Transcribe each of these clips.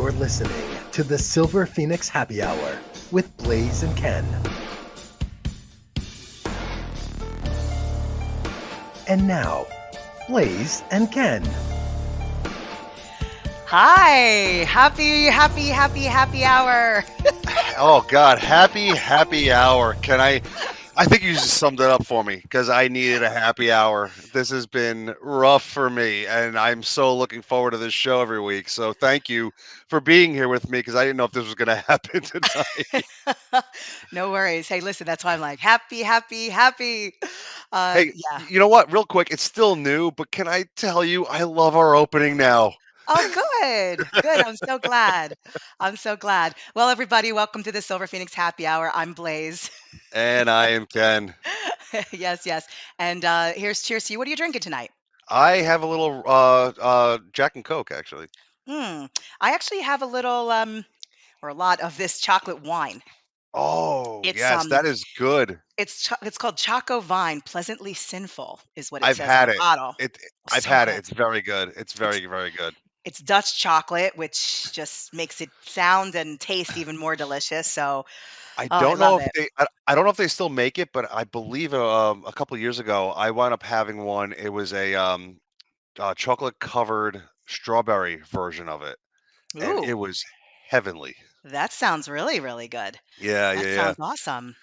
You're listening to the Silver Phoenix Happy Hour with Blaze and Ken. And now, Blaze and Ken. Hi, happy hour. Oh God, happy hour. I think you just summed it up for me because I needed a happy hour. This has been rough for me, and I'm so looking forward to this show every week. So thank you for being here with me because I didn't know if this was going to happen tonight. No worries. Hey, listen, that's why I'm like happy. Hey, Yeah. you know what? Real quick, it's still new, but can I tell you, I love our opening now. Oh, good. I'm so glad. Well, everybody, welcome to the Silver Phoenix Happy Hour. I'm Blaze. And I am Ken. Yes. And here's cheers to you. What are you drinking tonight? I have a little Jack and Coke, actually. Hmm. I actually have a little or a lot of this chocolate wine. Oh, It's yes, that is good. it's called Choco Vine, Pleasantly Sinful is what it I've says on had the it. bottle. It I've So had it. good. It's very good. It's It's very good. it's Dutch chocolate, which just makes it sound and taste even more delicious. So, I oh, I don't love know if it. I don't know if they still make it, but I believe a couple years ago I wound up having one. It was a chocolate covered strawberry version of it, and Ooh, it was heavenly. that sounds really, really good. Yeah, That yeah, sounds awesome.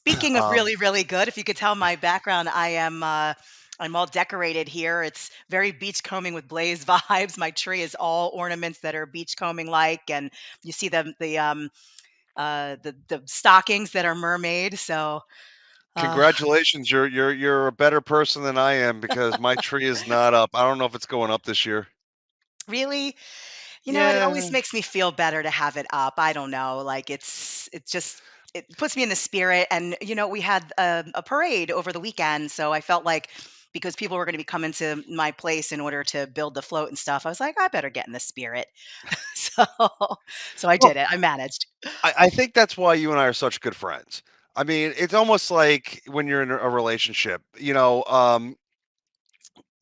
yeah. Speaking of really, really good, if you could tell my background, I'm all decorated here. It's very beachcombing with Blaze vibes. My tree is all ornaments that are beachcombing like, and you see the stockings that are mermaid. So, uh, Congratulations, you're a better person than I am because my tree is not up. I don't know if it's going up this year. really, it always Yeah. makes me feel better to have it up. I don't know, like it puts me in the spirit. And we had a parade over the weekend, so I felt like because people were going to be coming to my place in order to build the float and stuff, I was like, I better get in the spirit. So, so I Well, did it. I managed. I think that's why you and I are such good friends. I mean, it's almost like when you're in a relationship,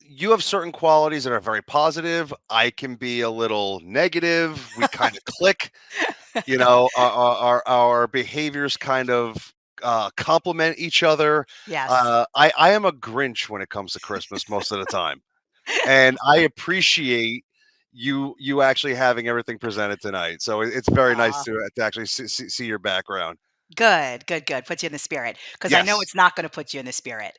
you have certain qualities that are very positive. I can be a little negative. We kind of click. Our behaviors kind of complement each other. Yes. I am a Grinch when it comes to Christmas most of the time, and I appreciate you actually having everything presented tonight. So it's very nice to actually see your background. Good. Put you in the spirit because I know Yes, it's not going to put you in the spirit.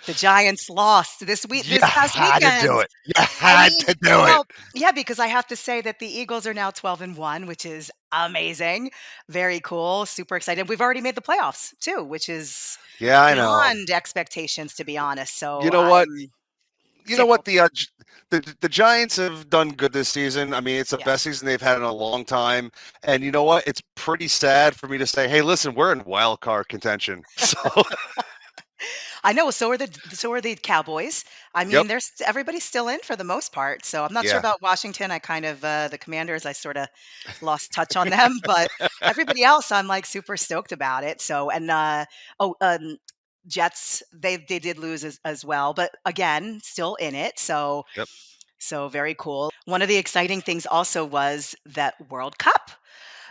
The Giants lost you this past had to do weekend. it. You I had mean, to do it. well, yeah, because I have to say that the Eagles are now 12-1, which is amazing. Very cool. Super excited. We've already made the playoffs too, which is Yeah, I know. beyond expectations, to be honest. You So know what? I'm You know what? tickled. The Giants have done good this season. I mean, it's the best Yes. season they've had in a long time. And you know what? It's pretty sad for me to say, hey, listen, we're in wild card contention. So, I know. So are the Cowboys. I yep, mean, everybody's still in for the most part. So I'm not sure yeah. about Washington. I kind of the Commanders. I sort of lost touch on them, but everybody else, I'm like super stoked about it. So and oh, Jets, they did lose as well, but again, still in it. Yep. So very cool. One of the exciting things also was that World Cup.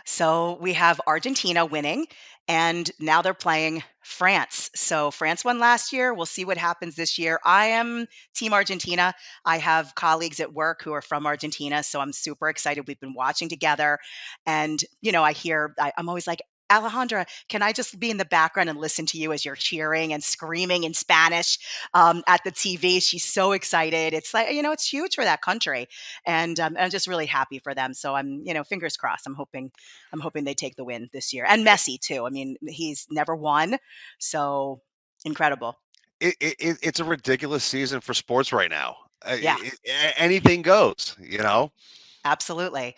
So we have Argentina winning, and now they're playing France. So France won last year. We'll see what happens this year. I am Team Argentina. I have colleagues at work who are from Argentina, so I'm super excited. We've been watching together, and I'm always like, Alejandra, can I just be in the background and listen to you as you're cheering and screaming in Spanish at the TV? She's so excited. It's like, it's huge for that country. And I'm just really happy for them. So fingers crossed. I'm hoping they take the win this year. And Messi too. I mean, he's never won. So incredible. It's a ridiculous season for sports right now. Yeah, Anything goes, you know? absolutely.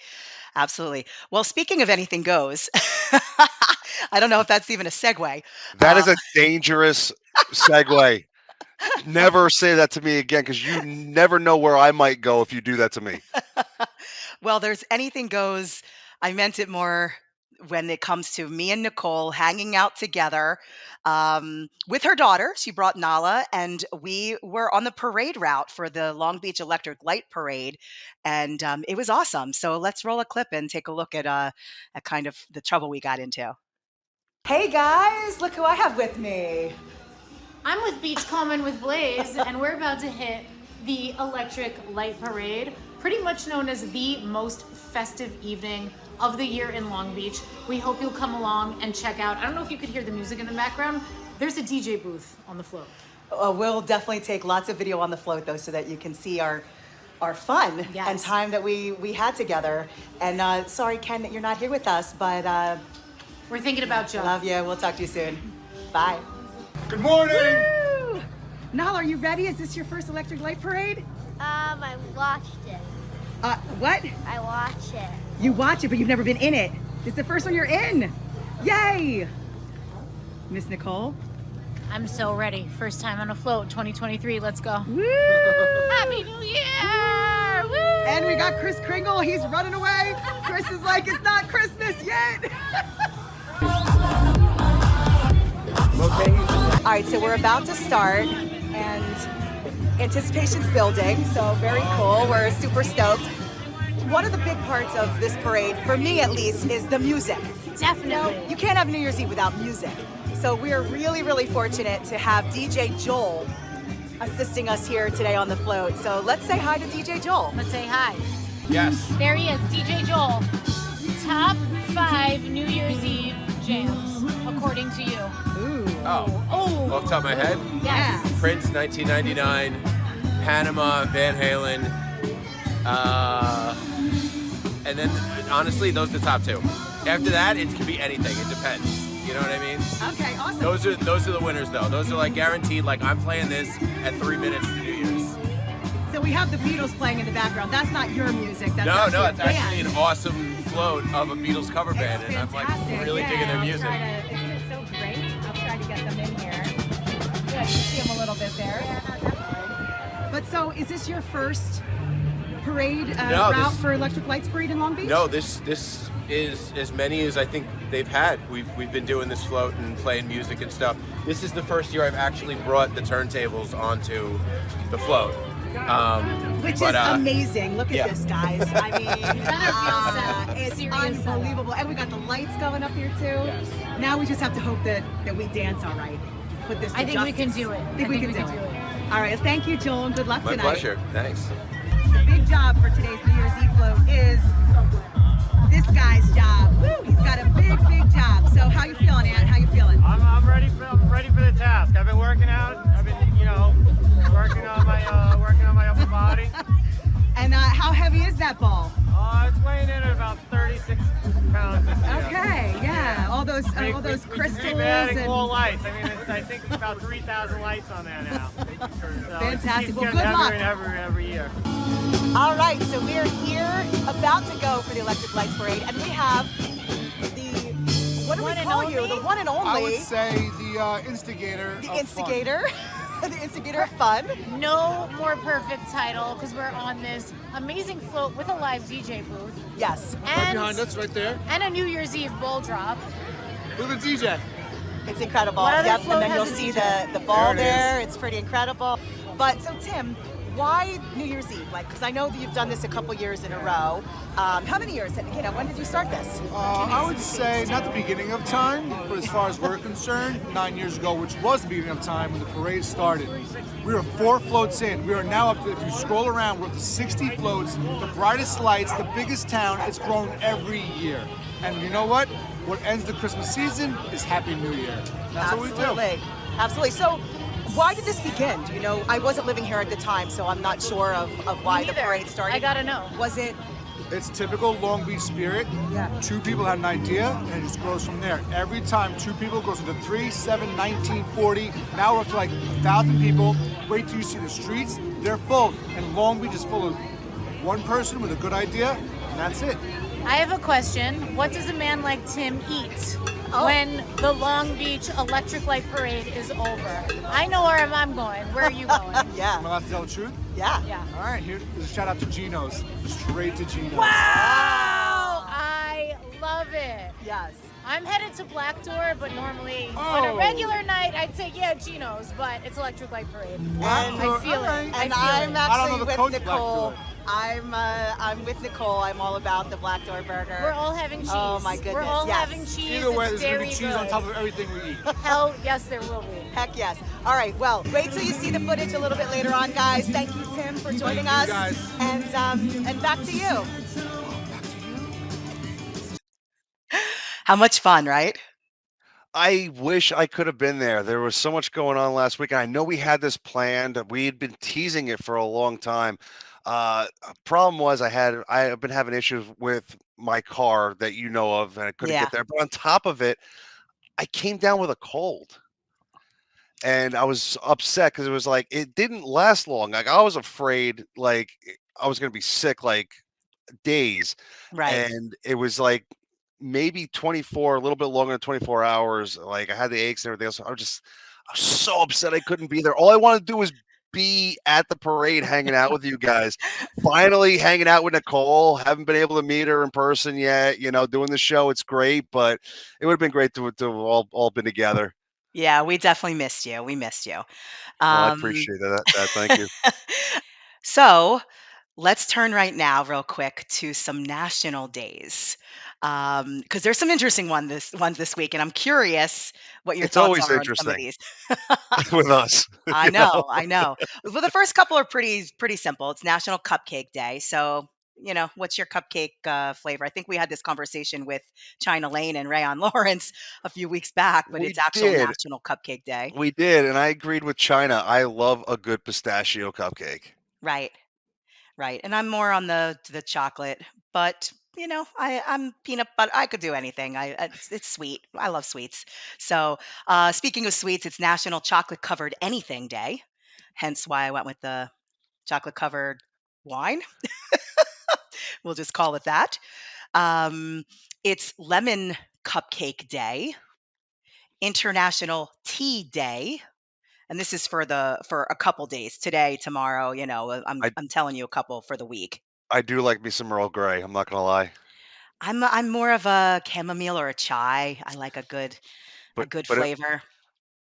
Absolutely. Well, speaking of anything goes, I don't know if that's even a segue. That Uh, is a dangerous segue. Never say that to me again because you never know where I might go if you do that to me. well, there's anything goes. I meant it more when it comes to me and Nicole hanging out together with her daughter. She brought Nala, and we were on the parade route for the Long Beach Electric Light Parade, and it was awesome. So let's roll a clip and take a look at kind of the trouble we got into. Hey guys, look who I have with me. I'm with Beachcombing with Blaze, and we're about to hit the Electric Light Parade, pretty much known as the most festive evening of the year in Long Beach. We hope you'll come along and check out. I don't know if you could hear the music in the background. There's a DJ booth on the float. We'll definitely take lots of video on the float though, so that you can see our fun and time that we had together. And sorry, Ken, that you're not here with us, but we're thinking about you. Love you. We'll talk to you soon. Bye. Good morning. Woo! Nala, are you ready? Is this your first Electric Light Parade? I watched it. What? I watched it. You watch it, but you've never been in it. This is the first one you're in. Yay! Miss Nicole? I'm so ready. First time on a float, 2023. Let's go. Woo! Happy New Year! Woo! And we got Chris Kringle. He's running away. Chris is like, it's not Christmas yet. All right, so we're about to start, and anticipation's building, so very cool. We're super stoked. One of the big parts of this parade, for me at least, is the music. Definitely. You can't have New Year's Eve without music. So we are really, really fortunate to have DJ Joel assisting us here today on the float. So let's say hi to DJ Joel. Let's say hi. Yes. There he is, DJ Joel. Top 5 New Year's Eve jams, according to you. Ooh. Oh. Off the top of my head? Yes. Prince, 1999. Panama, Van Halen. And then, honestly, those are the top 2. After that, it can be anything. It depends. You know what I mean? Okay, awesome. Those are the winners, though. Those are like guaranteed. Like I'm playing this at 3 minutes to New Year's. So we have the Beatles playing in the background. That's not your music. That's No, a it's actually band. an awesome float of a Beatles cover band, and I'm like really digging their music. Isn't it so great? I'll try to get them in here. Yeah, you see them a little bit there. But so, is this your first parade No, route this- for Electric Lights Parade in Long Beach? No, this is as many as I think they've had. We've been doing this float and playing music and stuff. This is the first year I've actually brought the turntables onto the float. Which is amazing. Look at this, guys. I mean, it's Serious unbelievable. And we got the lights going up here too. Now we just have to hope that we dance all right. Put this to I think we can justice. do it. I think we can do it. All right. Thank you, Joel, and good luck My tonight. pleasure. Thanks. The big job for today's New Year's Eve float is this guy's job. Woo! He's got a big, big job. So how you feeling, Ant? How you feeling? I'm ready for the task. I've been working out. I've been, working on my upper body. And how heavy is that ball? It's weighing in at about 36 pounds. This year. Okay, yeah. All those We crystals keep adding and more lights. I mean, I think it's about 3,000 lights on there now. So Fantastic. It Well, keeps good getting luck. heavier and heavier every year. All right, so we are here about to go for the Electric Lights Parade, and we have the, what do we call you? The one and only. I would say the instigator. The of instigator. The instigator of fun. No more perfect title because we're on this amazing float with a live DJ booth. Yes. Fun. Right behind us, right there. And a New Year's Eve bowl drop. Look at the DJ. It's incredible. What other Yep, float and then has you'll a see DJ? the ball There it there. It's pretty incredible. But so Tim, why New Year's Eve? Like, because I know that you've done this a couple years in a row. How many years? When did you start this? I would say not the beginning of time, but as far as we're concerned, 9 years ago, which was the beginning of time when the parade started. We were 4 floats in. We are now up to, if you scroll around, we're up to 60 floats, the brightest lights, the biggest town. It's grown every year. And you know what? What ends the Christmas season is Happy New Year. That's what we do. Absolutely. So why did this begin? Do you know? I wasn't living here at the time, so I'm not sure of why the parade started. I gotta know. Was it? It's typical Long Beach spirit. Yeah. 2 people had an idea, and it just grows from there. Every time 2 people goes into 3, 7, 19, 40. Now we're up to like 1,000 people. Wait till you see the streets. They're full. And Long Beach is full of one person with a good idea, and that's it. I have a question. What does a man like Tim eat when the Long Beach Electric Light Parade is over? I know where I'm going. Where are you going? Yeah. Am I allowed to tell the truth? Yeah. Yeah. All right, here's a shout out to Gino's. Straight to Gino's. Wow! I love love it. Yes. I'm headed to Black Door, but normally on a regular night, I'd say, yeah, Geno's, but it's Electric Light Parade. Black Door, I feel all right. it. And I I'm feel it. I don't know actually the with coach Black Nicole. Door. I'm with Nicole. I'm all about the Black Door burger. We're all having cheese. Oh my goodness, We're all yes. having cheese. Either way, It's there's gonna be very cheese on good. top of everything we eat. Hell, yes, there will be. Heck yes. All right. Well, wait till you see the footage a little bit later on, guys. Thank you, Tim, for joining you, us. guys. And back to you. How much fun, right? I wish I could have been there. There was so much going on last week, and I know we had this planned. We had been teasing it for a long time. Problem was I've been having issues with my car that you know of, and I couldn't Yeah. get there. But on top of it, I came down with a cold. And I was upset because it was like it didn't last long. Like I was afraid like I was gonna be sick like days. Right. And it was like maybe 24, a little bit longer than 24 hours. Like I had the aches and everything else. I was so upset I couldn't be there. All I wanted to do was be at the parade hanging out with you guys. Finally hanging out with Nicole. Haven't been able to meet her in person yet. Doing the show. It's great, but it would have been great to have all been together. Yeah, we definitely missed you. We missed you. Well, I Um, appreciate that. Thank you. so let's turn right now, real quick, to some national days, because there's some interesting ones this week, and I'm curious what your It's thoughts always are on some of interesting these. with us. I know, I know. Well, the first couple are pretty simple. It's National Cupcake Day, so what's your cupcake flavor? I think we had this conversation with China Lane and Rayon Lawrence a few weeks back, but We it's actual did. National Cupcake Day. We did, and I agreed with China. I love a good pistachio cupcake. Right, right. And I'm more on the chocolate, but I'm peanut butter. I could do anything. It's sweet. I love sweets. So, speaking of sweets, it's National Chocolate Covered Anything Day. Hence why I went with the chocolate covered wine. We'll just call it that. Um, it's Lemon Cupcake Day, International Tea Day, and this is for a couple days. Today, tomorrow. I I'm telling you a couple for the week. I do like me some Earl Grey. I'm not gonna lie, I'm more of a chamomile or a chai. I like a but good but it, flavor.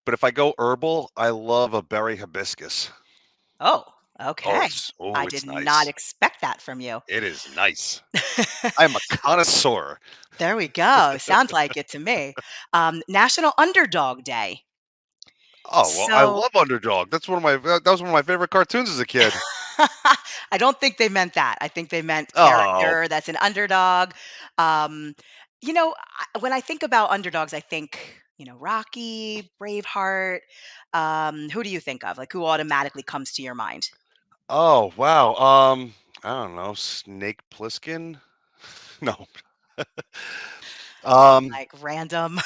but if I go herbal, I love a berry hibiscus. Oh, Oh, okay. I it's did not nice. expect that from you. It is nice. I'm a connoisseur. There we go. Sounds like it to me. National Underdog Day. Oh well, I So love Underdog. That was one of my favorite cartoons as a kid. I don't think they meant that. I think they meant Oh, character that's an underdog. Um, when I think about underdogs, I think, Rocky, Braveheart. Who do you think of? Like, who automatically comes to your mind? oh wow. I don't know. Snake Plissken? No. Um, Like random.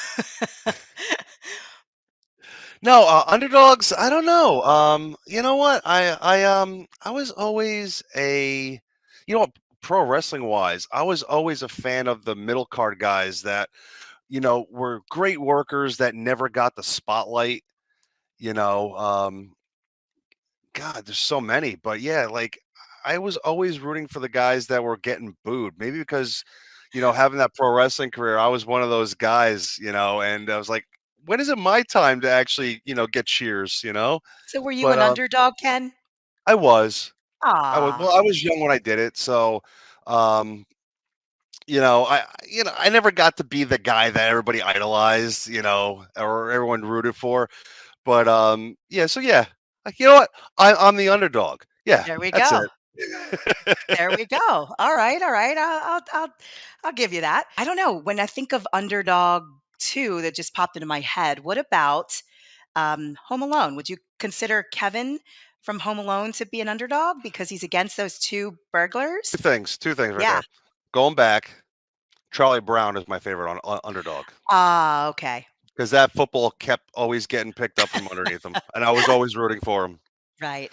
No, underdogs. I don't know. You know what? I was always pro wrestling wise. I was always a fan of the middle card guys that were great workers that never got the spotlight. You know, God, there's so many, but yeah, like I was always rooting for the guys that were getting booed. Maybe because having that pro wrestling career, I was one of those guys. And I was like, when is it my time to actually get cheers? So were you But an underdog, Ken? I was. Ah, I was young when I did it, so um, I never got to be the guy that everybody idolized, or everyone rooted for. But yeah, so yeah, like you know what, I'm the underdog. Yeah, there we that's go. it. There we go. All right, all right. I'll give you that. I don't know. When I think of underdog two, that just popped into my head. What about Home Alone? Would you consider Kevin from Home Alone to be an underdog because he's against those two burglars? Two things right Yeah. there. Going back, Charlie Brown is my favorite underdog Ah, okay. because that football kept always getting picked up from underneath him, and I was always rooting for him. Right.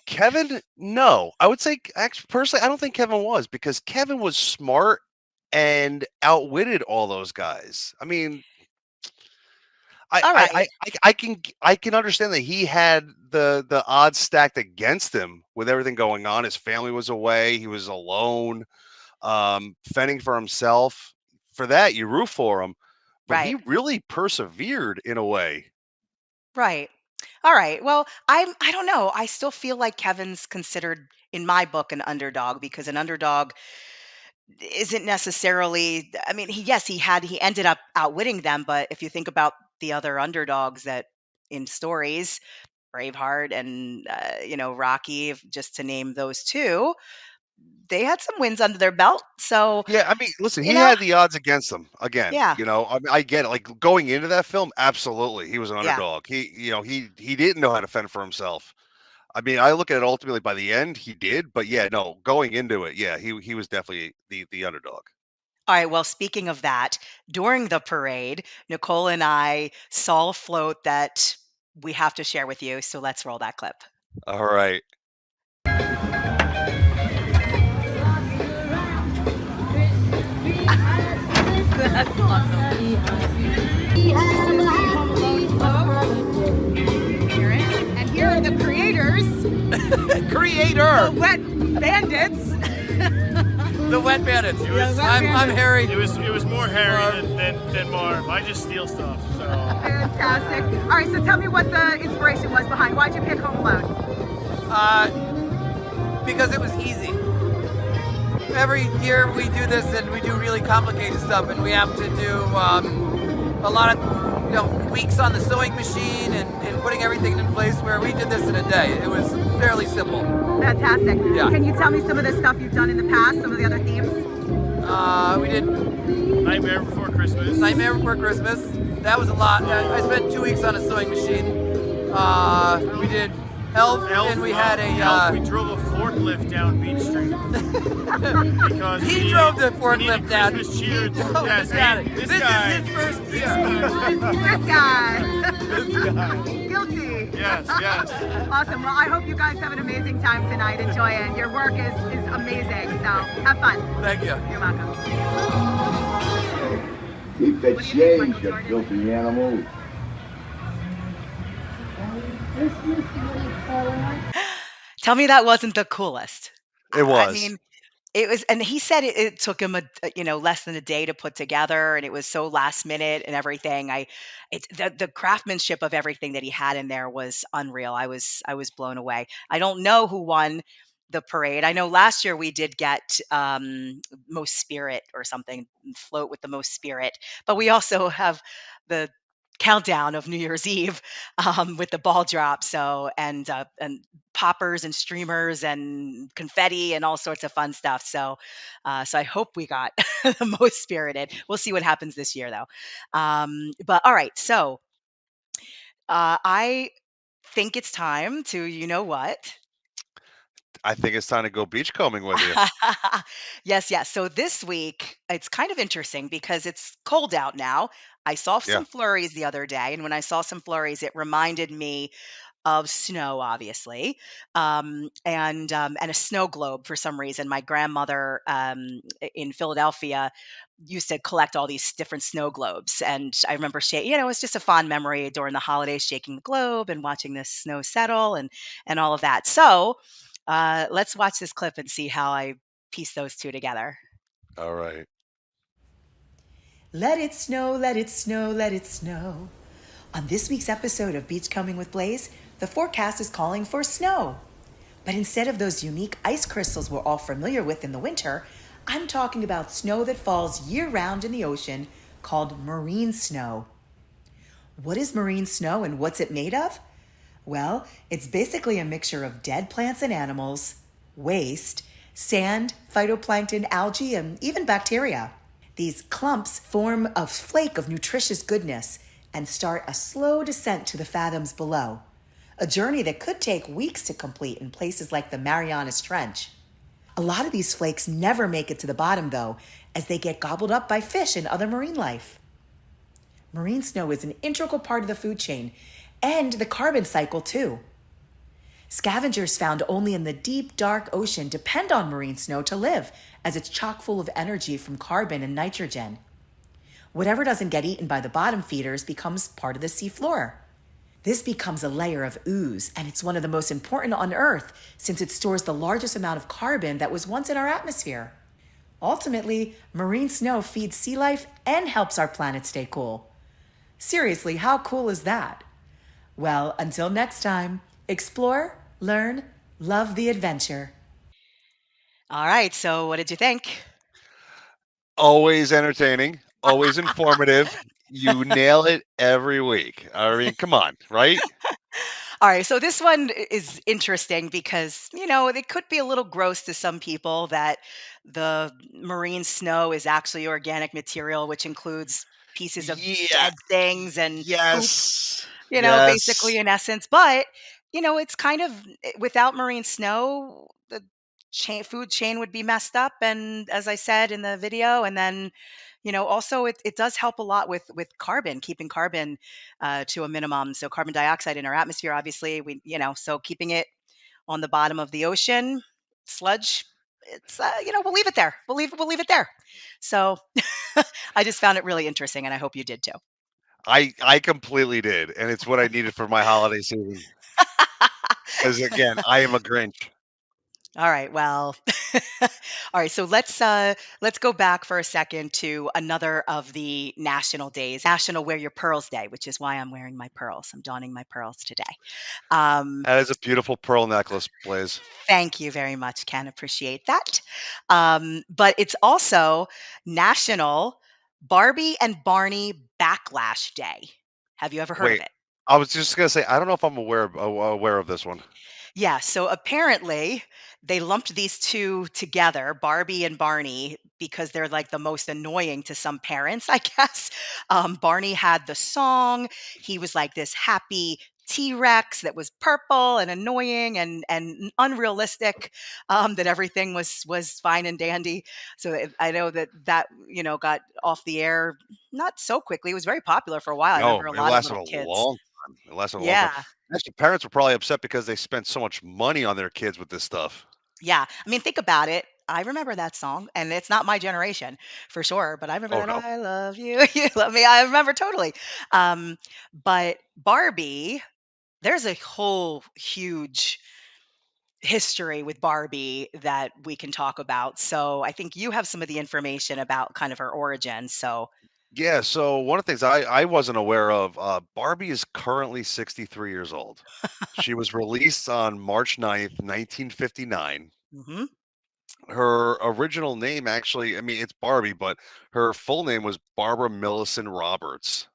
Kevin, no. I would say actually personally, I don't think Kevin was because Kevin was smart and outwitted all those guys. I mean, I All I I, right. I can understand that he had the odds stacked against him with everything going on. His family was away, he was alone, fending for himself. for that, you root for him. But he Right. really persevered in a way. Right. All right. Well, I don't know. I still feel like Kevin's considered in my book an underdog because an underdog isn't necessarily I mean, he ended up outwitting them, but if you think about the other underdogs that in stories, Braveheart and Rocky, just to name those two, they had some wins under their belt. So, Yeah, I mean, listen, you he know, had the odds against him again. yeah. I mean, I get it. Like going into that film, absolutely, he was an Yeah. underdog. He didn't know how to fend for himself. I mean, I look at it ultimately by the end, he did, but yeah, no, going into it, yeah, he was definitely the underdog. All right. Well, speaking of that, during the parade, Nicole and I saw a float that we have to share with you. So let's roll that clip. All right. That's awesome. And here are the creators, Creator! the Wet Bandits. The Wet Bandits. I'm Harry. It was more Harry than Marv. I just steal stuff. So Fantastic. All right, so tell me what the inspiration was behind. Why'd you pick Home Alone? Because it was easy. Every year we do this and we do really complicated stuff and we have to do a lot of weeks on the sewing machine and putting everything in place where we did this in a day. It was fairly simple. Fantastic. Yeah. Can you tell me some of the stuff you've done in the past, some of the other themes? We did Nightmare Before Christmas. Nightmare Before Christmas. That was a lot. I spent 2 weeks on a sewing machine. We did Elf and we had Elf, we drove a forklift down Beach Street. Because he drove the forklift down. Christmas cheer. This guy. is his first year. This guy. This guy. Guilty. Yes. Awesome. Well, I hope you guys have an amazing time tonight. Enjoy it. Your work is amazing. So have fun. Thank you. You're welcome. Keep the change, you filthy animal. Tell me that wasn't the coolest. It was. I mean, it was, and he said it took him less than a day to put together, and it was so last minute and everything. The craftsmanship of everything that he had in there was unreal. I was blown away. I don't know who won the parade. I know last year we did get most spirit or something, float with the most spirit, but we also have the countdown of New Year's Eve with the ball drop. So and poppers and streamers and confetti and all sorts of fun stuff. So I hope we got the most spirited. We'll see what happens this year though. But all right, so I think it's time to what. I think it's time to go beachcombing with you. Yes. So this week, it's kind of interesting because it's cold out now. I saw Yeah. some flurries the other day, and when I saw some flurries, it reminded me of snow, obviously, and a snow globe for some reason. My grandmother in Philadelphia used to collect all these different snow globes, and I remember it was just a fond memory during the holidays, shaking the globe and watching the snow settle and all of that. So let's watch this clip and see how I piece those two together. All right. Let it snow, let it snow, let it snow. On this week's episode of Beachcombing with Blaze, the forecast is calling for snow. But instead of those unique ice crystals we're all familiar with in the winter, I'm talking about snow that falls year-round in the ocean called marine snow. What is marine snow and what's it made of? Well, it's basically a mixture of dead plants and animals, waste, sand, phytoplankton, algae, and even bacteria. These clumps form a flake of nutritious goodness and start a slow descent to the fathoms below, a journey that could take weeks to complete in places like the Marianas Trench. A lot of these flakes never make it to the bottom, though, as they get gobbled up by fish and other marine life. Marine snow is an integral part of the food chain and the carbon cycle, too. Scavengers found only in the deep, dark ocean depend on marine snow to live, as it's chock full of energy from carbon and nitrogen. Whatever doesn't get eaten by the bottom feeders becomes part of the sea floor. This becomes a layer of ooze, and it's one of the most important on Earth since it stores the largest amount of carbon that was once in our atmosphere. Ultimately, marine snow feeds sea life and helps our planet stay cool. Seriously, how cool is that? Well, until next time, explore, learn, love the adventure. All right. So, what did you think? Always entertaining, always informative. You nail it every week. I mean, come on, right? All right. So, this one is interesting because, it could be a little gross to some people that the marine snow is actually organic material, which includes pieces of Yeah. dead things and poop, Yes. basically Yes. in essence. But, it's kind of without marine snow, the food chain would be messed up. And as I said in the video, and then, also it does help a lot with carbon, keeping carbon to a minimum. So carbon dioxide in our atmosphere, obviously, so keeping it on the bottom of the ocean, sludge. It's we'll leave it there. We'll leave it there. So I just found it really interesting, and I hope you did too. I completely did, and it's what I needed for my holiday season. Because again, I am a Grinch. All right. Well, all right. So let's go back for a second to another of the national days, National Wear Your Pearls Day, which is why I'm wearing my pearls. I'm donning my pearls today. Um, That is a beautiful pearl necklace, Blaze. Thank you very much, Ken. Appreciate that. But it's also National Barbie and Barney Backlash Day. Have you ever heard of Wait, it? I was just gonna say I don't know if I'm aware of this one. Yeah, so apparently they lumped these two together, Barbie and Barney, because they're like the most annoying to some parents, I guess. Barney had the song. He was like this happy T-Rex that was purple and annoying and unrealistic. That everything was fine and dandy. So I know that got off the air not so quickly. It was very popular for a while. I No, remember a it lot of lasted little a kids. long time. It lasted a long time. Yeah. Actually, parents were probably upset because they spent so much money on their kids with this stuff. Yeah. I mean, think about it. I remember that song, and it's not my generation for sure, but I remember Oh that no. I love you, you love me. I remember totally. Um, but Barbie, there's a whole huge history with Barbie that we can talk about. So I think you have some of the information about kind of her origin. So, Yeah, so one of the things I wasn't aware of, Barbie is currently 63 years old. She was released on March 9th, 1959. mhm, Her original name actually, I mean, it's Barbie, but her full name was Barbara Millicent Roberts,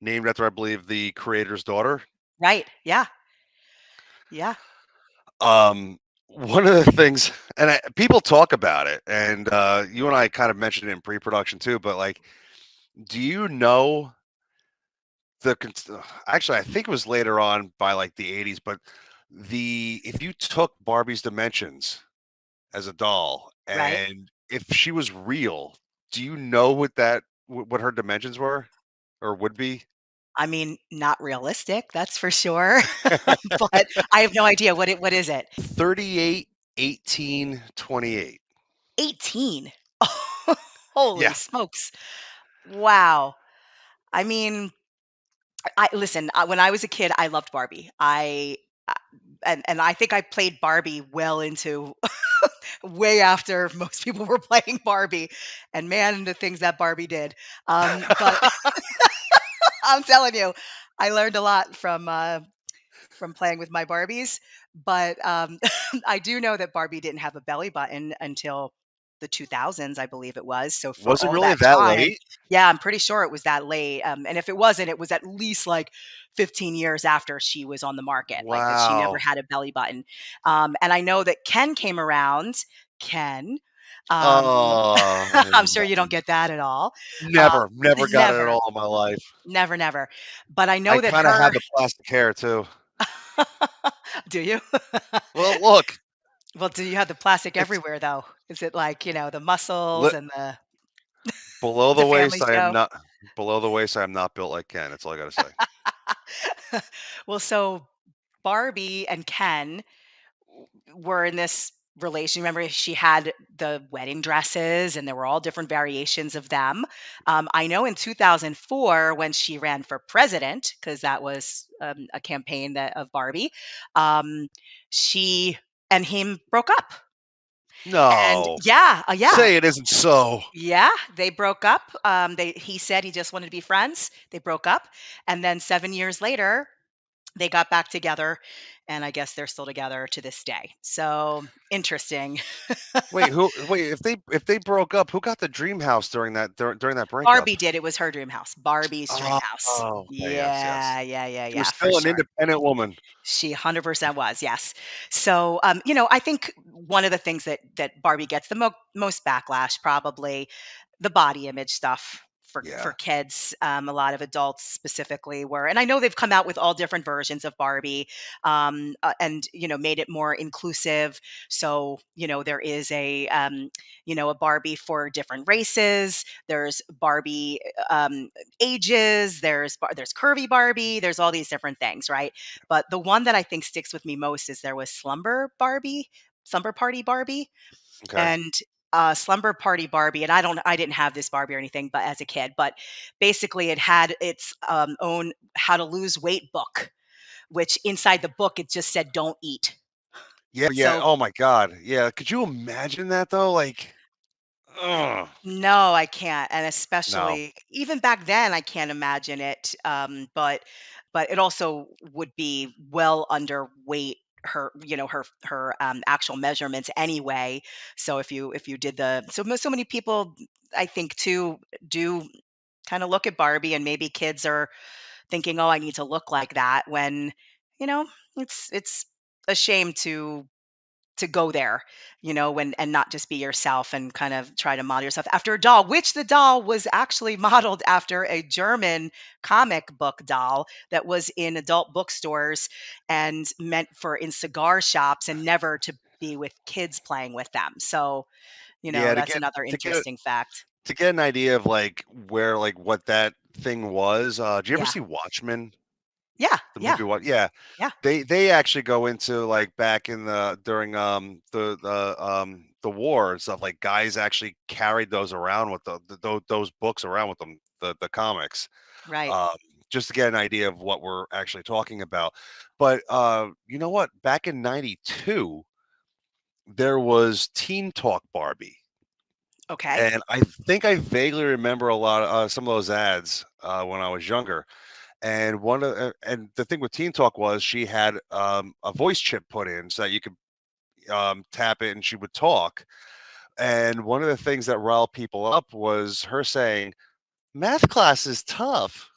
named after, I believe, the creator's daughter. right. Yeah. Yeah. One of the things, and people talk about it, and you and I kind of mentioned it in pre-production too, but like, do you know actually, I think it was later on by like the 80s, but if you took Barbie's dimensions as a doll Right. and if she was real, do you know what her dimensions were or would be? I mean, not realistic, that's for sure. But I have no idea what is it? 38, 18, 28. 18. Holy Yeah. smokes. Wow. I mean, I listen, when I was a kid, I loved Barbie. I and I think I played Barbie well into way after most people were playing Barbie, and man, the things that Barbie did. But I'm telling you, I learned a lot from playing with my Barbies, but I do know that Barbie didn't have a belly button until the 2000s, I believe it was. So for Was it all really that that time, late? yeah, I'm pretty sure it was that late. And if it wasn't, it was at least like 15 years after she was on the market, like that she never Wow. had a belly button. And I know that Ken came around. Ken, I'm Oh, sure you don't get that at all. Uh, never got it at never, all in my life. never, never. But I I know that kind of her. had the plastic hair too. Do you? Well, look, Well, do you have the plastic it's everywhere though? Is it like, the muscles li- and the below the the family waist. I am show? not below the waist. I am not built like Ken. That's all I got to say. Well, so Barbie and Ken were in this relation. Remember, she had the wedding dresses, and there were all different variations of them. I know in 2004, when she ran for president, because that was a campaign of Barbie, um, she and him broke up. And No. yeah, Say it isn't so. yeah, they broke up. He said he just wanted to be friends. They broke up, and then 7 years later, they got back together, and I guess they're still together to this day. So interesting. Wait, if they broke up, who got the dream house during that breakup? Barbie did. It was her dream house. Barbie's dream house. Oh, okay, yes, yes. Yeah, yeah, yeah, She was yeah, for still an sure. independent woman. She 100% was, yes. So, I think one of the things that Barbie gets the most backlash, probably the body image stuff for Yeah. kids. A lot of adults specifically were, and I know they've come out with all different versions of Barbie, and made it more inclusive. So, there is a Barbie for different races. There's Barbie ages. There's curvy Barbie. There's all these different things, right? But the one that I think sticks with me most is there was Slumber Party Barbie, Okay. and Slumber Party Barbie. And I didn't have this Barbie or anything, but as a kid, but basically it had its own how to lose weight book, which inside the book it just said don't eat. Yeah, yeah. So Oh my God. Yeah. Could you imagine that though? Like, ugh. no, I can't, and No. especially even back then, I can't imagine it. But it also would be well underweight her actual measurements anyway. So if you did so many people, I think too, do kind of look at Barbie, and maybe kids are thinking, oh, I need to look like that, when you know it's a shame to go there, when and not just be yourself and kind of try to model yourself after a doll, which the doll was actually modeled after a German comic book doll that was in adult bookstores and meant for in cigar shops and never to be with kids playing with them. So, Yeah, that's another to get interesting fact. to get an idea of like where like what that thing was. Do you ever Yeah. see Watchmen? Yeah. The Yeah. movie what? Yeah. Yeah. They actually go into like back in the during the war and stuff, like guys actually carried those around with those books around with them, the comics. Right. Um just to get an idea of what we're actually talking about. But you know what? Back in 92, there was Teen Talk Barbie. Okay. And I think I vaguely remember a lot of some of those ads when I was younger. And and the thing with Teen Talk was she had a voice chip put in so that you could tap it and she would talk. And one of the things that riled people up was her saying, "Math class is tough,"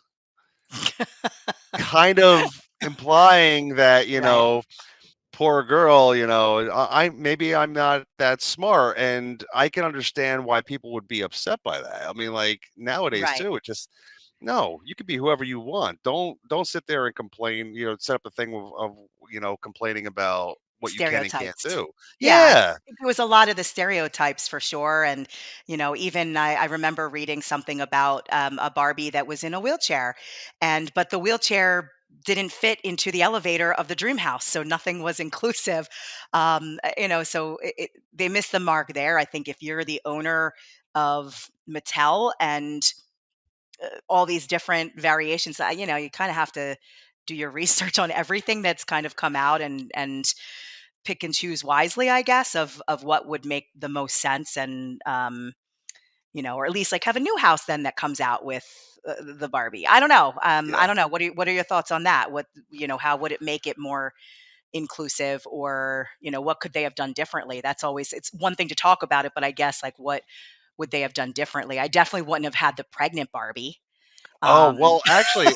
kind of implying that Right. poor girl, I maybe I'm not that smart, and I can understand why people would be upset by that. I mean, like nowadays Right. too, it just no, you can be whoever you want. Don't sit there and complain. Set up a thing of complaining about what you can and can't Stereotypes. do. Yeah, I Yeah, think it was a lot of the stereotypes for sure. And, even I remember reading something about a Barbie that was in a wheelchair, but the wheelchair didn't fit into the elevator of the dream house. So nothing was inclusive. So they missed the mark there. I think if you're the owner of Mattel and all these different variations, you kind of have to do your research on everything that's kind of come out, and pick and choose wisely, I guess, of what would make the most sense, and or at least like have a new house then that comes out with the Barbie. I don't know. I yeah. don't know. What are your thoughts on that? How would it make it more inclusive, or what could they have done differently? That's always it's one thing to talk about it, but I guess like what would they have done differently? I definitely wouldn't have had the pregnant Barbie. Oh Um, well, actually,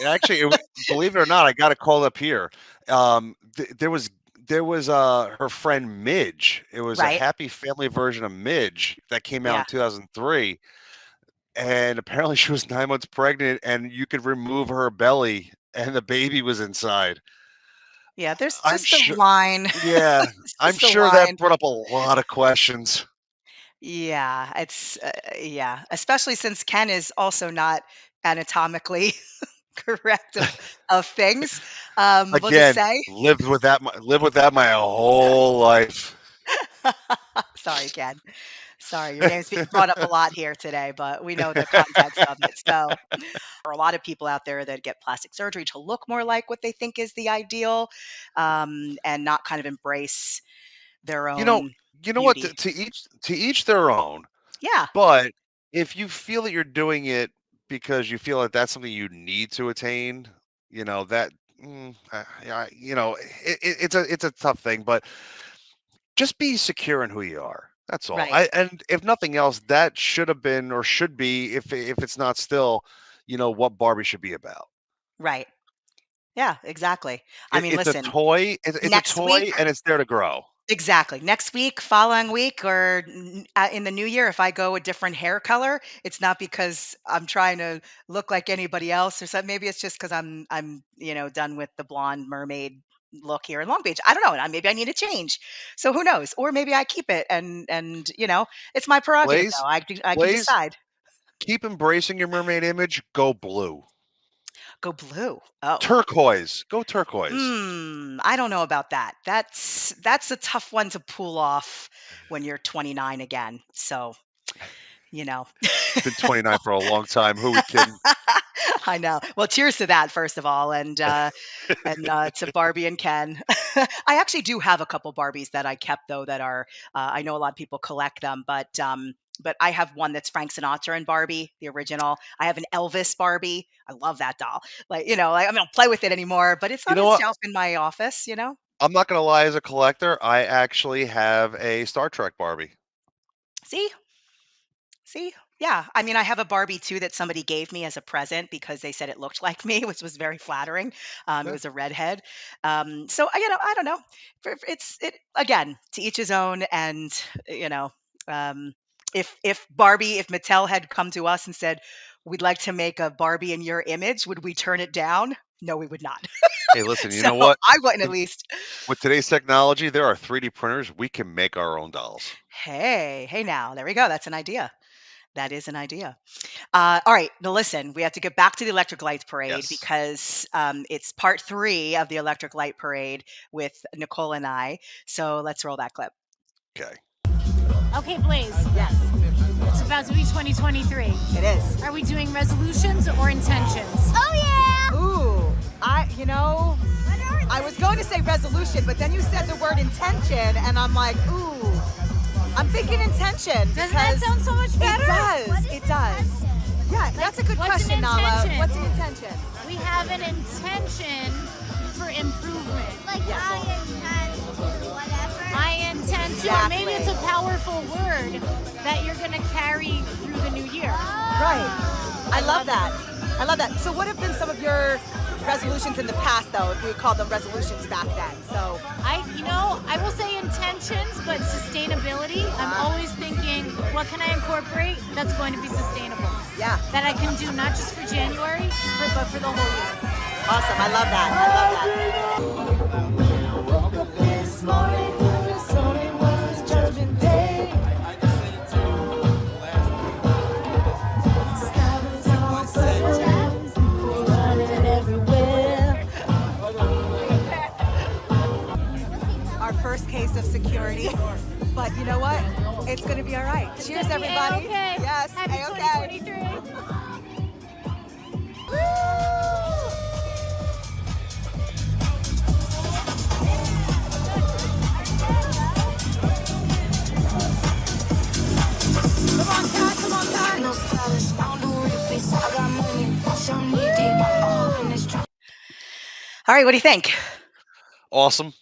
believe it or not, I got a call up here. There was her friend Midge. It was a right? Happy Family version of Midge that came out Yeah, in 2003, and apparently she was 9 months pregnant, and you could remove her belly, and the baby was inside. yeah. There's I'm just a sure. line. Yeah, It's I'm just a sure that line. brought up a lot of questions. Yeah, yeah, especially since Ken is also not anatomically correct of things. We'll just Again, say. lived with that my whole life. Sorry, Ken. Sorry, your name's being brought up a lot here today, but we know the context of it. So, for a lot of people out there that get plastic surgery to look more like what they think is the ideal, and not kind of embrace their You know, own. You know what? beauty. To each their own. Yeah. But if you feel that you're doing it because you feel like that's something you need to attain, that yeah, it's a tough thing. But just be secure in who you are. That's all. Right. And if nothing else, that should have been or should be, if it's not still, what Barbie should be about. Right. Yeah, exactly. I mean, It's a listen, toy. It's a next week toy, and it's there to grow. exactly. Next week, following week, or in the new year, if I go a different hair color, it's not because I'm trying to look like anybody else or something. Maybe it's just because I'm done with the blonde mermaid look here in Long Beach. I don't know. Maybe I need a change. So who knows? Or maybe I keep it, and it's my prerogative Blaze, though. I can Blaze, decide. keep embracing your mermaid image. Go blue, Go blue. Oh. turquoise. Go turquoise. I don't know about that. That's a tough one to pull off when you're 29 again. So, you know. Been 29 for a long time. Who we kidding? I know. Well, cheers to that first of all, and to Barbie and Ken. I actually do have a couple Barbies that I kept though that are I know a lot of people collect them, but I have one that's Frank Sinatra and Barbie, the original. I have an Elvis Barbie. I love that doll. Like I don't play with it anymore, but it's You on know a what? shelf in my office. I'm not gonna lie. As a collector, I actually have a Star Trek Barbie. See, See? Yeah. I mean, I have a Barbie too that somebody gave me as a present because they said it looked like me, which was very flattering. It Yeah. was a redhead. So I don't know. It's it again to each his own. And you know, um, if Mattel had come to us and said, "We'd like to make a Barbie in your image," would we turn it down? No, we would not. Hey, listen. You So know what? I wouldn't at With least. with today's technology, there are 3D printers. We can make our own dolls. Hey, now there we go. That's an idea. That is an idea. All right. Now, listen, we have to get back to the Electric Light Parade Yes. because it's part three of the Electric Light Parade with Nicole and I. So let's roll that clip. Okay. Okay, Blaze. Yes. It's about to be 2023. It is. Are we doing resolutions or intentions? Oh yeah! Ooh, I was going to say resolution, but then you said the word intention, and I'm like, ooh, I'm thinking intention. Doesn't that sound so much better? It does. Yeah, that's a good What's question, an Nala. intention? What's an intention? We have an intention for improvement. Like I intend whatever. I intend to, or maybe it's a powerful word that you're going to carry through the new year. Right. I love that. I love that. So what have been some of your resolutions in the past, though, if we called them resolutions back then? So I will say intentions, but sustainability. I'm always thinking, what can I incorporate that's going to be sustainable? Yeah. That I can do not just for January, but for the whole year. Awesome. I love that. I love that. This morning, it was Judgment Day. Our first case of security, but you know what? It's going to be all right. Cheers, everybody. A-okay. Yes, Happy A-okay. 2023. Come on, Kat. Come on, Kat. All right. What do you think? Awesome.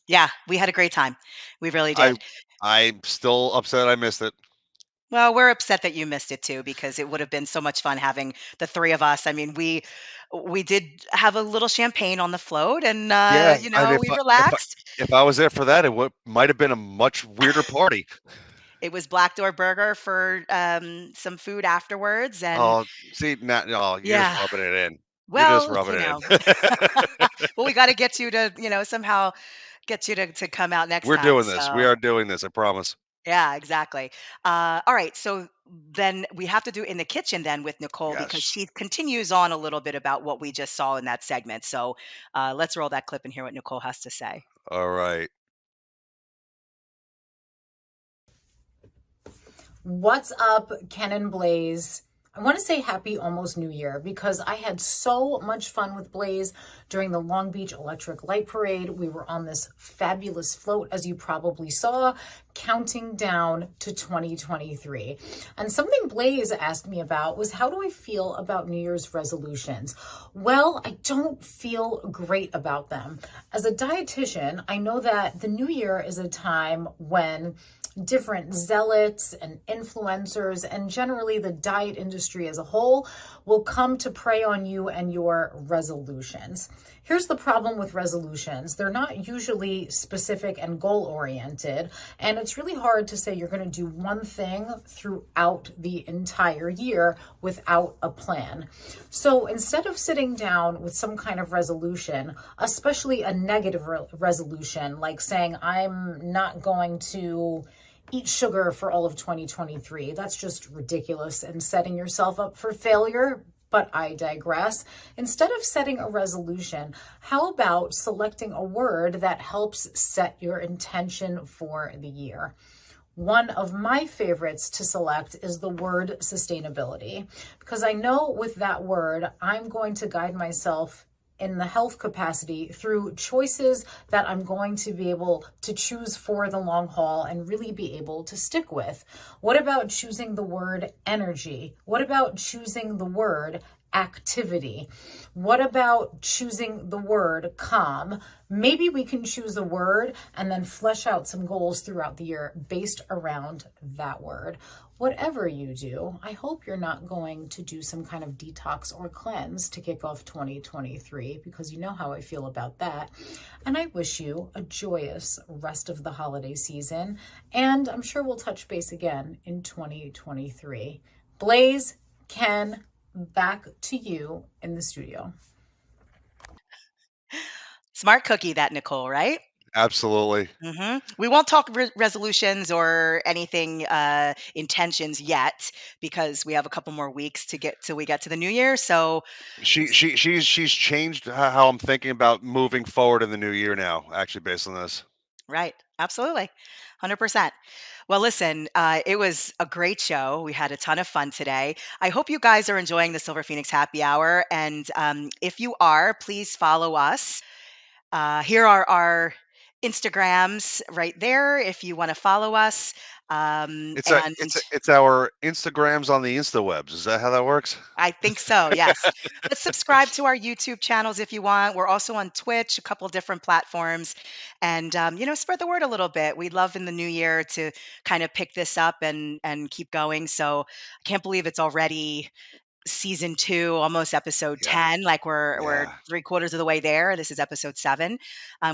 Yeah, we had a great time. We really I did. I'm still upset I missed it. Well, we're upset that you missed it too because it would have been so much fun having the three of us. I mean, we did have a little champagne on the float, and Yeah, and we relaxed. if I was there for that, might have been a much weirder party. It was Black Door Burger for some food afterwards, and Oh, see now, oh, you're just yeah. rubbing it in. You're just Well, rubbing it in. well, we got to get you to somehow get you to come out next We're time. doing this. We So are doing this. I promise. yeah, exactly. All right, so then we have to do in the kitchen then with Nicole because Yes. she continues on a little bit about what we just saw in that segment. So let's roll that clip and hear what Nicole has to say. All right. What's up, Ken and Blaze? I want to say happy almost New Year because I had so much fun with Blaze during the Long Beach Electric Light Parade. We were on this fabulous float, as you probably saw, counting down to 2023. And something Blaze asked me about was, how do I feel about New Year's resolutions? Well, I don't feel great about them. As a dietitian, I know that the new year is a time when different zealots and influencers and generally the diet industry as a whole will come to prey on you and your resolutions. Here's the problem with resolutions. They're not usually specific and goal-oriented, and it's really hard to say you're going to do one thing throughout the entire year without a plan. So instead of sitting down with some kind of resolution, especially a negative resolution, like saying, I'm not going to eat sugar for all of 2023. That's just ridiculous and setting yourself up for failure, but I digress. Instead of setting a resolution, how about selecting a word that helps set your intention for the year? One of my favorites to select is the word sustainability, because I know with that word, I'm going to guide myself in the health capacity through choices that I'm going to be able to choose for the long haul and really be able to stick with. What about choosing the word energy? What about choosing the word activity? What about choosing the word calm? Maybe we can choose a word and then flesh out some goals throughout the year based around that word. Whatever you do, I hope you're not going to do some kind of detox or cleanse to kick off 2023, because you know how I feel about that. And I wish you a joyous rest of the holiday season. And I'm sure we'll touch base again in 2023. Blaze, Ken, back to you in the studio. Smart cookie, that Nicole, right? Absolutely. We won't talk resolutions or anything intentions yet, because we have a couple more weeks to get till we get to the new year. So She's changed how I'm thinking about moving forward in the new year now, actually, based on this. right, absolutely, 100%. Well, listen, it was a great show. We had a ton of fun today. I hope you guys are enjoying the Silver Phoenix Happy Hour, and if you are, please follow us. Here are our Instagrams right there if you want to follow us. It's And it's our Instagrams on the Instawebs. Is that how that works? I think so, yes. But subscribe to our YouTube channels if you want. We're also on Twitch, a couple different platforms. And, spread the word a little bit. We'd love in the new year to kind of pick this up and keep going. So I can't believe it's already season 2, almost episode Yeah. 10. Like we're Yeah. 3/4 of the way there. This is episode 7.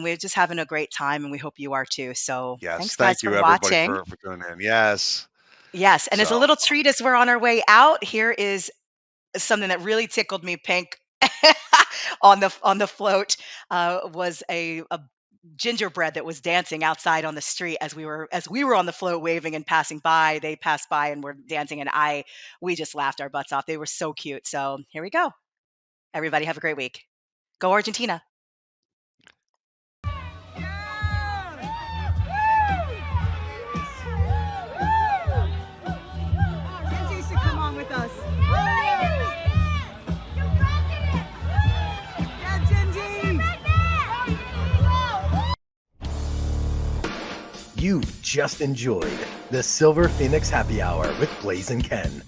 We're just having a great time, and we hope you are too. So Yes. thanks, guys, Thank you, for everybody, watching. for tuning in. Yes. Yes, and as a So, little treat as we're on our way out, here is something that really tickled me pink on the float. Was a gingerbread that was dancing outside on the street as we were on the float waving and passing by. They passed by and were dancing, and we just laughed our butts off. They were so cute. So here we go. Everybody have a great week. Go Argentina. Kenzie should come on with us. Yeah, Gingy! You've just enjoyed the Silver Phoenix Happy Hour with Blaze and Ken.